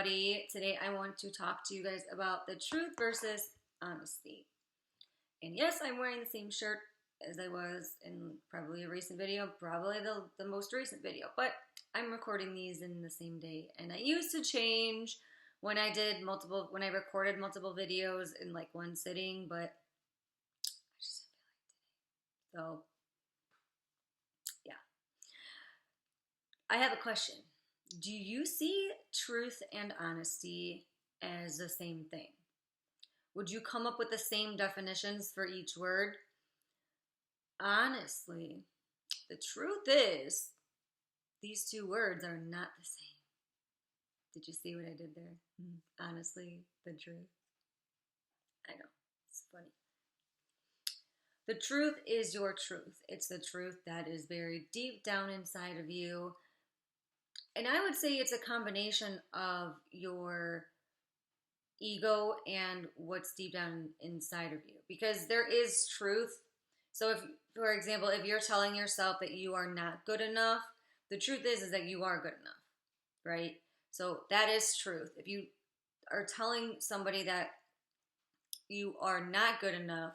everybody. Today I want to talk to you guys about the truth versus honesty. And yes, I'm wearing the same shirt as I was in probably a recent video, probably the most recent video, but I'm recording these in the same day. And I used to change when I recorded multiple videos in like one sitting, but I just didn't feel like today. So yeah. I have a question. Do you see truth and honesty as the same thing? Would you come up with the same definitions for each word? Honestly, the truth is, these two words are not the same. Did you see what I did there? Honestly, the truth. I know, it's funny. The truth is your truth. It's the truth that is buried deep down inside of you. And I would say it's a combination of your ego and what's deep down inside of you. Because there is truth. So if, for example, if you're telling yourself that you are not good enough, the truth is that you are good enough, right? So that is truth. If you are telling somebody that you are not good enough,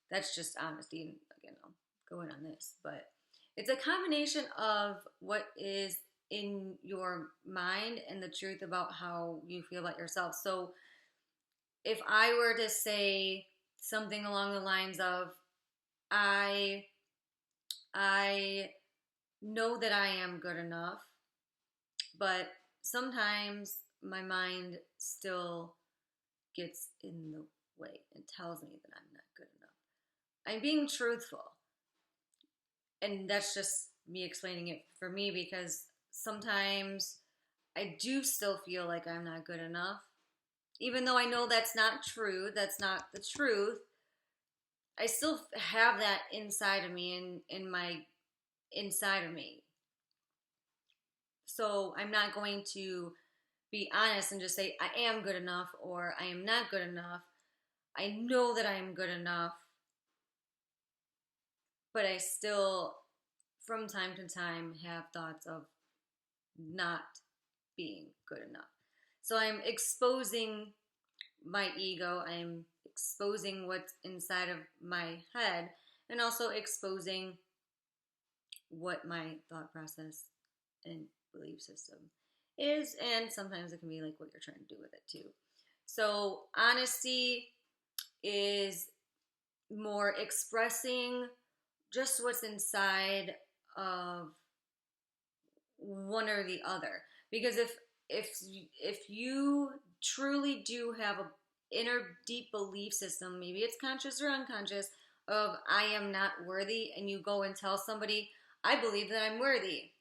that's just honesty. And again, I'll go in on this, but it's a combination of what is in your mind and the truth about how you feel about yourself. So if I were to say something along the lines of, I know that I am good enough, but sometimes my mind still gets in the way and tells me that I'm not good enough. I'm being truthful. And that's just me explaining it for me, because sometimes I do still feel like I'm not good enough. Even though I know that's not true, that's not the truth, I still have that inside of me, in my inside of me. So I'm not going to be honest and just say I am good enough or I am not good enough. I know that I am good enough, but I still, from time to time, have thoughts of not being good enough. So I'm exposing my ego, I'm exposing what's inside of my head, and also exposing what my thought process and belief system is, and sometimes it can be like what you're trying to do with it too. So honesty is more expressing just what's inside of one or the other. Because if you truly do have a inner deep belief system, maybe it's conscious or unconscious, of I am not worthy, and you go and tell somebody, I believe that I'm worthy,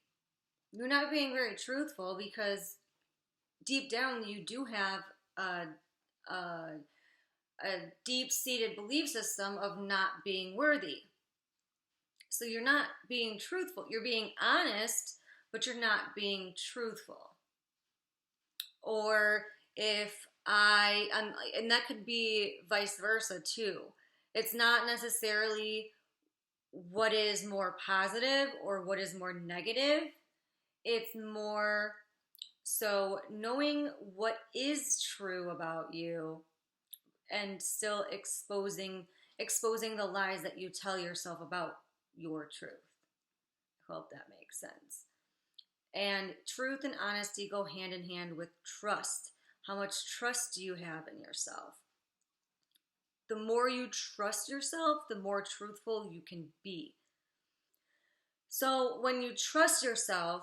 you're not being very truthful, because deep down you do have a deep-seated belief system of not being worthy. So you're not being truthful. You're being honest, but you're not being truthful. Or and that could be vice versa too. It's not necessarily what is more positive or what is more negative. It's more so knowing what is true about you and still exposing the lies that you tell yourself about your truth. I hope that makes sense. And truth and honesty go hand in hand with trust. How much trust do you have in yourself? The more you trust yourself, the more truthful you can be. So when you trust yourself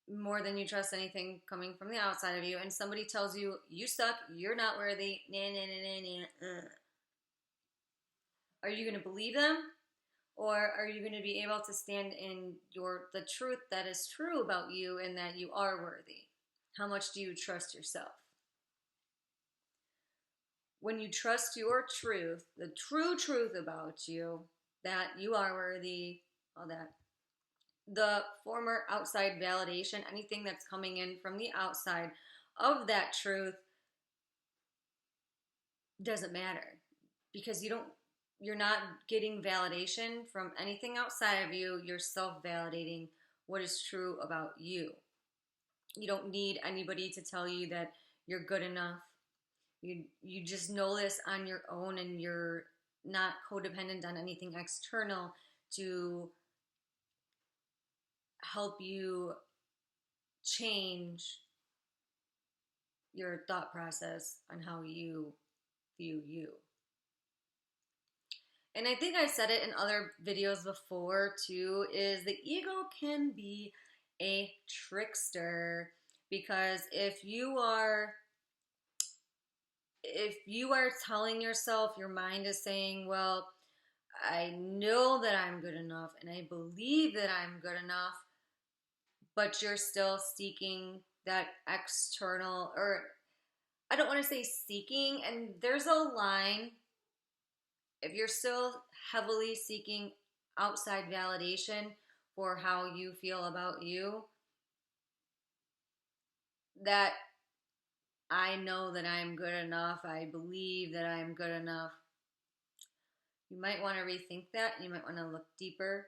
more than you trust anything coming from the outside of you, and somebody tells you, you suck, you're not worthy, are you going to believe them? Or are you going to be able to stand in the truth that is true about you and that you are worthy? How much do you trust yourself? When you trust your truth, the true truth about you, that you are worthy, all that, the former outside validation, anything that's coming in from the outside of that truth, doesn't matter, because you're not getting validation from anything outside of you. You're self-validating what is true about you. You don't need anybody to tell you that you're good enough. You just know this on your own, and you're not codependent on anything external to help you change your thought process on how you view you. And I think I said it in other videos before too, is the ego can be a trickster, because if you are telling yourself, your mind is saying, well, I know that I'm good enough and I believe that I'm good enough, but you're still seeking that external, or I don't want to say seeking, and there's a line. If you're still heavily seeking outside validation for how you feel about you, that I know that I'm good enough, I believe that I'm good enough, you might want to rethink that. You might want to look deeper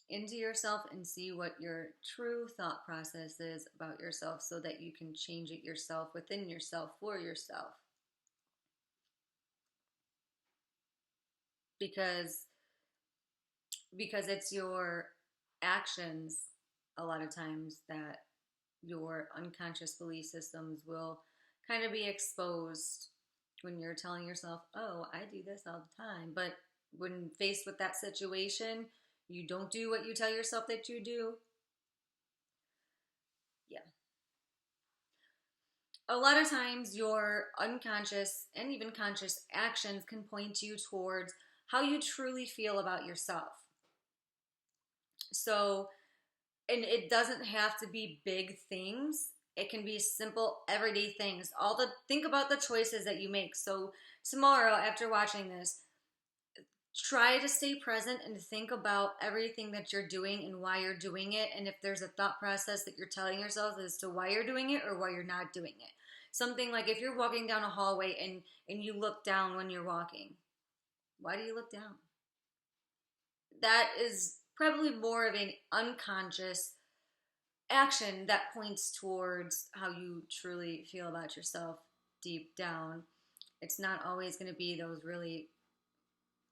into yourself and see what your true thought process is about yourself, so that you can change it yourself, within yourself, for yourself. Because it's your actions a lot of times that your unconscious belief systems will kind of be exposed when you're telling yourself, oh, I do this all the time. But when faced with that situation, you don't do what you tell yourself that you do. Yeah. A lot of times your unconscious and even conscious actions can point you towards how you truly feel about yourself. So, and it doesn't have to be big things. It can be simple, everyday things. Think about the choices that you make. So tomorrow, after watching this, try to stay present and think about everything that you're doing and why you're doing it. And if there's a thought process that you're telling yourself as to why you're doing it or why you're not doing it. Something like if you're walking down a hallway and you look down when you're walking. Why do you look down? That is probably more of an unconscious action that points towards how you truly feel about yourself deep down. It's not always going to be those really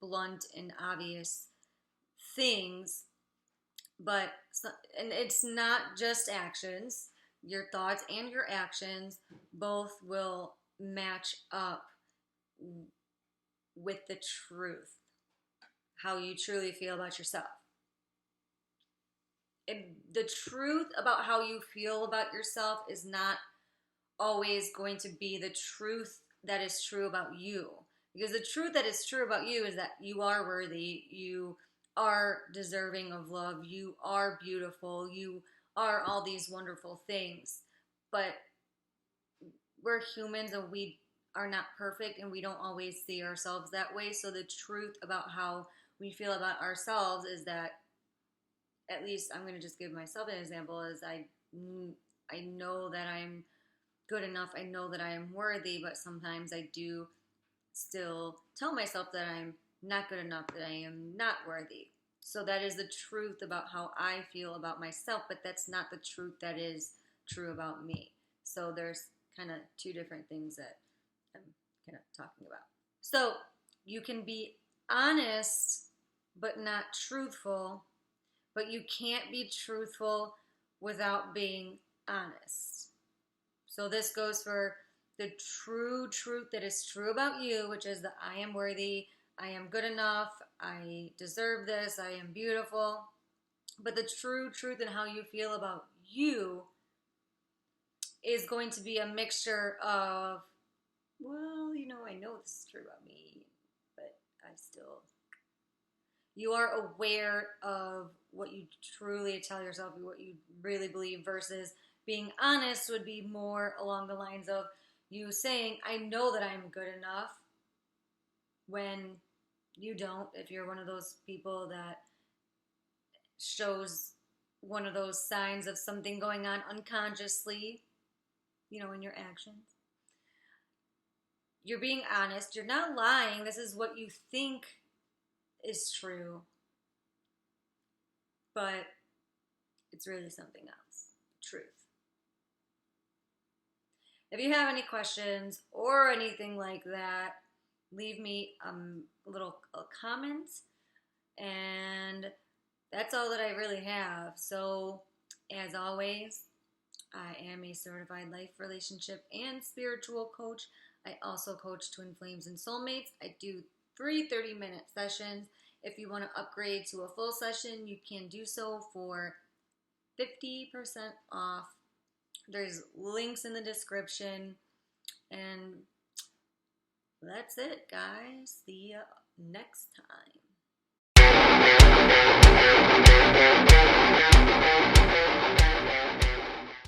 blunt and obvious things, and it's not just actions. Your thoughts and your actions both will match up with the truth, how you truly feel about yourself. The truth about how you feel about yourself is not always going to be the truth that is true about you. Because the truth that is true about you is that you are worthy, you are deserving of love, you are beautiful, you are all these wonderful things. But we're humans and we are not perfect, and we don't always see ourselves that way. So the truth about how we feel about ourselves is that, at least I'm going to just give myself an example, is I know that I'm good enough. I know that I am worthy, but sometimes I do still tell myself that I'm not good enough, that I am not worthy. So that is the truth about how I feel about myself, but that's not the truth that is true about me. So there's kind of two different things that I'm kind of talking about. So you can be honest, but not truthful, but you can't be truthful without being honest. So this goes for the true truth that is true about you, which is that I am worthy, I am good enough, I deserve this, I am beautiful. But the true truth and how you feel about you is going to be a mixture of, well, I know this is true about me, but you are aware of what you truly tell yourself, what you really believe, versus being honest would be more along the lines of you saying, I know that I'm good enough, when you don't. If you're one of those people that shows one of those signs of something going on unconsciously, in your actions, you're being honest, you're not lying, this is what you think is true, but it's really something else. Truth. If you have any questions or anything like that, leave me a little comment. And that's all that I really have. So, as always, I am a certified life, relationship, and spiritual coach. I also coach twin flames and soulmates. I do 3 30-minute sessions. If you want to upgrade to a full session, you can do so for 50% off. There's links in the description. And that's it, guys. See ya next time.